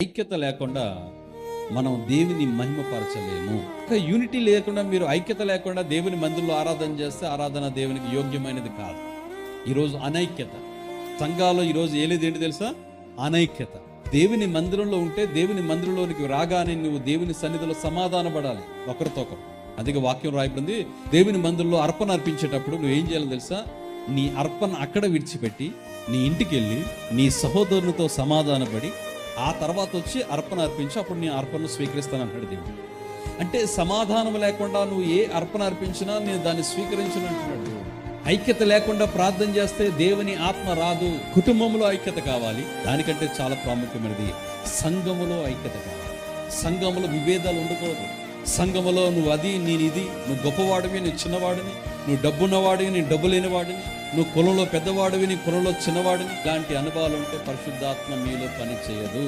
ఐక్యత లేకుండా మనం దేవుని మహిమపరచలేము. యూనిటీ లేకుండా, మీరు ఐక్యత లేకుండా దేవుని మందిరంలో ఆరాధన చేస్తే ఆరాధన దేవునికి యోగ్యమైనది కాదు. ఈరోజు అనైక్యత సంఘాల్లో ఈరోజు ఏలేదేంటి తెలుసా? అనైక్యత. దేవుని మందిరంలో ఉంటే దేవుని మందిరంలోనికి రాగానే నువ్వు దేవుని సన్నిధిలో సమాధాన పడాలి ఒకరితో ఒకరు. అందుకే వాక్యం రాయబడింది, దేవుని మందిరంలో అర్పణ అర్పించేటప్పుడు నువ్వు ఏం చేయాలో తెలుసా? నీ అర్పణ అక్కడ విడిచిపెట్టి నీ ఇంటికి వెళ్ళి నీ సహోదరునితో సమాధానపడి ఆ తర్వాత వచ్చి అర్పణ అర్పించి అప్పుడు నీ అర్పణను స్వీకరిస్తాను అంటాడు దేవుడు. అంటే సమాధానం లేకుండా నువ్వు ఏ అర్పణ అర్పించినా నేను దాన్ని స్వీకరించను అంటున్నాడు దేవుడు. ఐక్యత లేకుండా ప్రార్థన చేస్తే దేవుని ఆత్మ రాదు. కుటుంబంలో ఐక్యత కావాలి. దానికంటే చాలా ప్రాముఖ్యమైనది సంఘములో ఐక్యత కావాలి. సంఘములో విభేదాలు ఉండకూడదు. సంఘములో నువ్వు అది, నేను ఇది, నువ్వు గొప్పవాడివి, నేను చిన్నవాడిని, నువ్వు డబ్బున్నవాడివి, నేను డబ్బు లేనివాడిని, నువ్వు కులంలో పెద్దవాడివి, నీ కులంలో చిన్నవాడిని, ఇలాంటి అనుభవాలు ఉంటే పరిశుద్ధాత్మ మీలో పని చేయదు.